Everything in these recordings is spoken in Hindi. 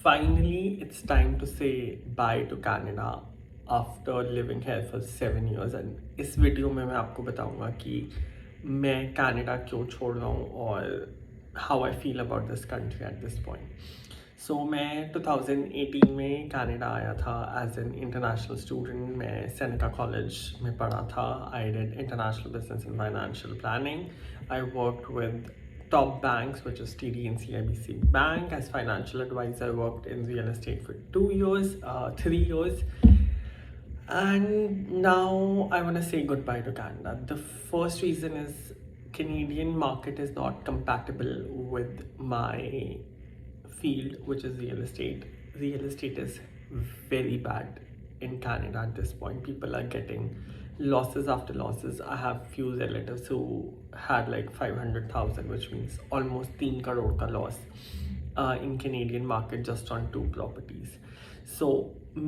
Finally, it's time to say bye to Canada after living here for 7 years. And इस वीडियो में मैं आपको बताऊंगा कि मैं कनाडा क्यों छोड़ रहा हूँ और how I feel about this country at this point. So मैं 2018 में कनाडा आया था एज एन इंटरनेशनल स्टूडेंट. मैं सेनेका कॉलेज में पढ़ा था. I did international business and financial planning. I worked with top banks, which is TD and CIBC Bank. As financial advisor, I worked in real estate for 3 years. And now I want to say goodbye to Canada. The first reason is Canadian market is not compatible with my field, which is real estate. Real estate is very bad in Canada at this point. People are getting losses after losses. I have few relatives who had like 500,000, which means almost 3 crore ka loss in Canadian market just on 2 properties. So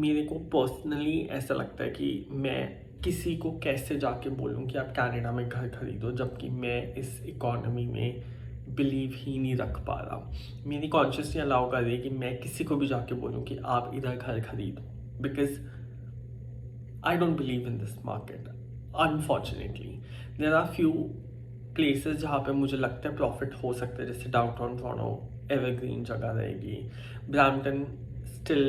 मेरे को पर्सनली ऐसा लगता है कि मैं किसी को कैसे जाके बोलूँ कि आप कनाडा में घर खरीदो, जबकि मैं इस इकोनॉमी में बिलीव ही नहीं रख पा रहा. मेरी कॉन्शियसली अलाउ कर रही है कि मैं किसी को भी जाके बोलूँ कि आप इधर घर खरीदो, because I don't believe in this market. Unfortunately, there are few places जहाँ पे मुझे लगता है प्रॉफिट हो सकता है, जैसे डाउनटाउन टोरंटो एवरग्रीन जगह रहेगी. ब्रैम्पटन स्टिल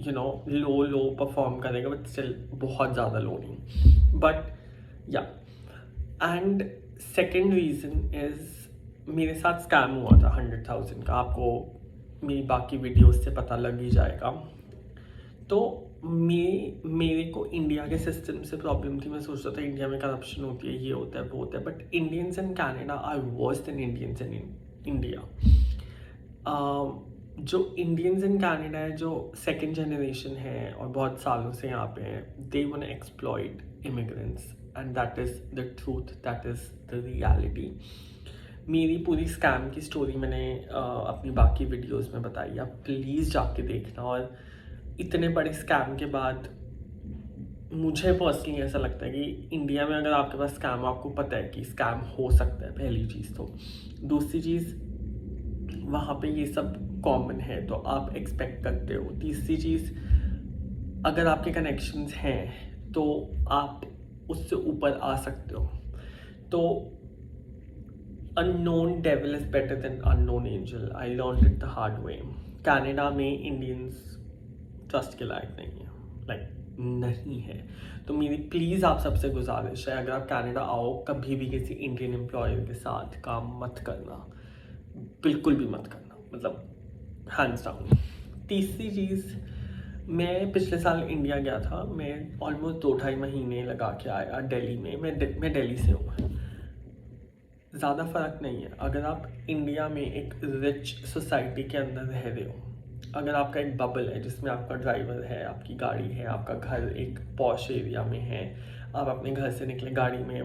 लो परफॉर्म करेगा, बट स्टिल बहुत ज़्यादा लो नहीं. बट या एंड सेकेंड रीज़न इज़ मेरे साथ स्कैम हुआ था 100,000 का. आपको मेरी बाकी वीडियोस से पता लग ही जाएगा. तो मेरे को इंडिया के सिस्टम से प्रॉब्लम थी. मैं सोचता था इंडिया में करप्शन होती है, ये होता है, वो होता है, but Indians in Canada are worse than Indians in India. जो इंडियंस इन कनाडा है, जो सेकंड जनरेशन है और बहुत सालों से यहाँ पे हैं, they want to exploit immigrants and that is the truth, that is the reality. मेरी पूरी स्कैम की स्टोरी मैंने अपनी बाकी वीडियोस में बताई. आप प्लीज़ जाके देखना. और इतने बड़े स्कैम के बाद मुझे पर्सनली ऐसा लगता है कि इंडिया में अगर आपके पास स्कैम, आपको पता है कि स्कैम हो सकता है, पहली चीज़. तो दूसरी चीज़, वहाँ पे ये सब कॉमन है तो आप एक्सपेक्ट करते हो. तीसरी चीज़, अगर आपके कनेक्शंस हैं तो आप उससे ऊपर आ सकते हो. तो unknown devil is better then unknown angel. I learned it the hard way. Canada में इंडियंस ट्रस्ट के लायक नहीं है, नहीं है. तो मेरी प्लीज़ आप सबसे गुजारिश है, अगर आप कनाडा आओ, कभी भी किसी इंडियन एम्प्लॉयर के साथ काम मत करना, बिल्कुल भी मत करना, मतलब हैंड्स डाउन. तीसरी चीज़, मैं पिछले साल इंडिया गया था. मैं ऑलमोस्ट 2-2.5 महीने लगा के आया दिल्ली में. मैं दिल्ली से हूँ. ज़्यादा फ़र्क नहीं है. अगर आप इंडिया में एक रिच सोसाइटी के अंदर रह रहे हो, अगर आपका एक बबल है जिसमें आपका ड्राइवर है, आपकी गाड़ी है, आपका घर एक पॉश एरिया में है, आप अपने घर से निकले गाड़ी में,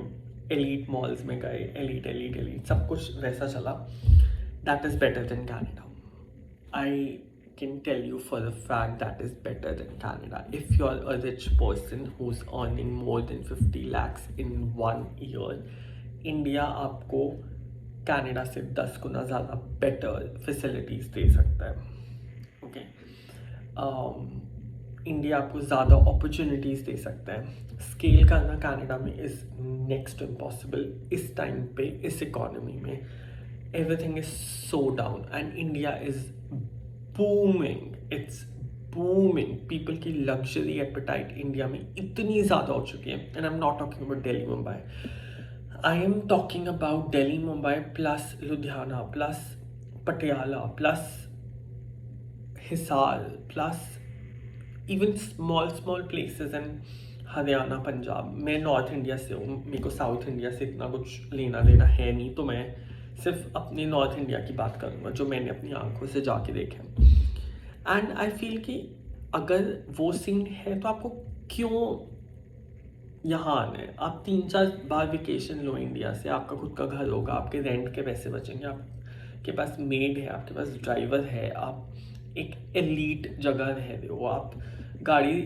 एलीट मॉल्स में गए, एलीट सब कुछ वैसा चला, that is better than Canada. I can tell you for the fact that is better than Canada. If you are a rich person who is earning more than 50 lakhs in 1 year, India आपको कनाडा से 10 गुना ज़्यादा बेटर फैसिलिटीज़ दे सकता है. ओके, इंडिया आपको ज़्यादा अपॉर्चुनिटीज़ दे सकता है. स्केल करना कनाडा में इज़ नेक्स्ट टू इम्पॉसिबल. इस टाइम पे, इस इकोनॉमी में everything is so down and India is booming. It's booming. People की लग्जरी एपेटाइट इंडिया में इतनी ज़्यादा हो चुकी है. And I am not talking about Delhi Mumbai. I am talking about Delhi Mumbai plus Ludhiana plus Patiala plus Hisar plus even small places in Haryana, Punjab. मैं नॉर्थ इंडिया से हूँ, मेरे को साउथ इंडिया से इतना कुछ लेना देना है नहीं, तो मैं सिर्फ अपने नॉर्थ इंडिया की बात करूँगा जो मैंने अपनी आंखों से जाके देखा. एंड आई फील कि अगर वो सीन है तो आपको क्यों यहाँ आना है. आप 3-4 बार वेकेशन लो इंडिया से, आपका खुद का घर होगा, आपके रेंट के पैसे बचेंगे, आपके पास मेड है, आपके पास ड्राइवर है, आप एक एलीट जगह रह रहे हो, आप गाड़ी,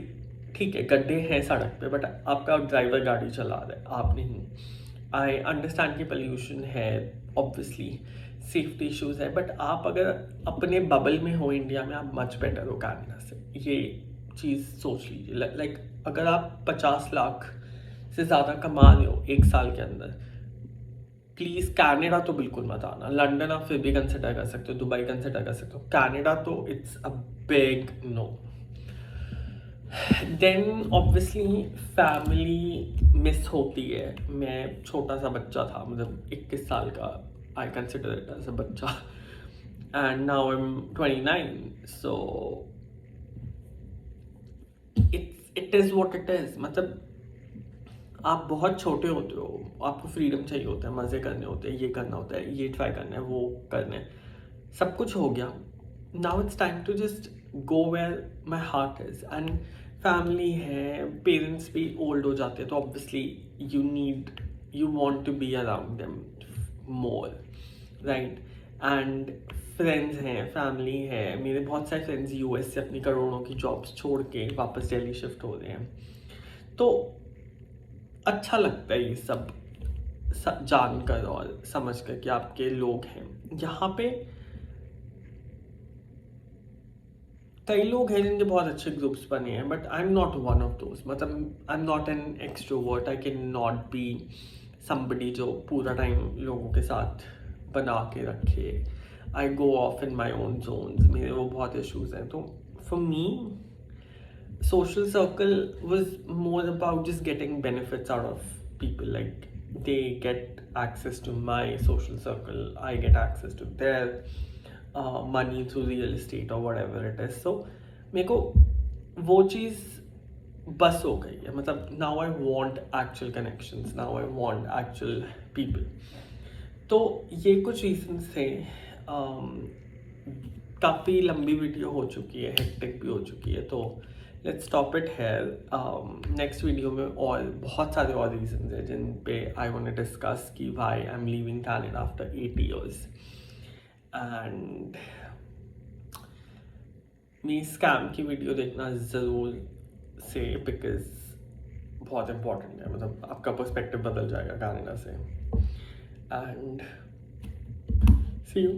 ठीक है गड्ढे हैं सड़क पे, बट आपका ड्राइवर गाड़ी चला रहा है, आप नहीं. आई अंडरस्टैंड कि पोल्यूशन है ऑब्वियसली. सेफ्टी इश्यूज है, बट आप अगर अपने बबल में हो इंडिया में, आप मच बेटर हो कनाडा से। ये चीज़ सोच लीजिए। लाइक अगर आप 50 लाख से ज़्यादा कमा रहे हो एक साल के अंदर, प्लीज़ कनाडा तो बिल्कुल मत आना। लंदन आप फिर भी कंसिडर कर सकते हो, दुबई कंसिडर कर सकते हो, कनाडा तो it's a big no. Then obviously family miss होती है। मैं छोटा सा बच्चा था, मतलब 21 साल का, I consider it as a bachcha, and now I am 29, so it is what it is. मतलब आप बहुत छोटे होते हो, आपको फ्रीडम चाहिए होता है, मज़े करने होते हैं, ये करना होता है, ये ट्राई करना है, वो करना है, सब कुछ हो गया। Now it's time to just go where my heart is. And family है, पेरेंट्स भी ओल्ड हो जाते हैं, तो obviously you want to be around them more, right. And friends हैं, फैमिली है। मेरे बहुत सारे फ्रेंड्स यूएस से अपनी करोड़ों की जॉब्स छोड़ के वापस दिल्ली शिफ्ट हो रहे हैं, तो अच्छा लगता है ये सब जानकर और समझ कर कि आपके लोग हैं यहाँ पे। कई लोग हैं जिनके बहुत अच्छे ग्रुप्स बने हैं, but I am not one of those. मतलब I am not an extrovert, I can not be somebody जो पूरा टाइम लोगों के साथ बना के रखे। I go off in my own zones, मेरे वो बहुत इशूज़ हैं। तो for me social circle was more about just getting benefits out of people. Like they get access to my social circle, I get access to their money through real estate or whatever it is. So मेरे को वो चीज़ बस हो गई है। मतलब now I want actual connections, now I want actual people. तो ये कुछ रीजंस थे। काफ़ी लंबी वीडियो हो चुकी है, हेक्टिक भी हो चुकी है, तो let's stop it here. Next video में और बहुत सारे और रीजंस हैं जिन पे आई वांट टू डिस्कस कि why I am leaving Canada after 8 years। And मेरी स्कैम की वीडियो देखना ज़रूर से, बिकॉज बहुत इम्पॉर्टेंट है। मतलब आपका पर्सपेक्टिव बदल जाएगा कनाडा से। And see you.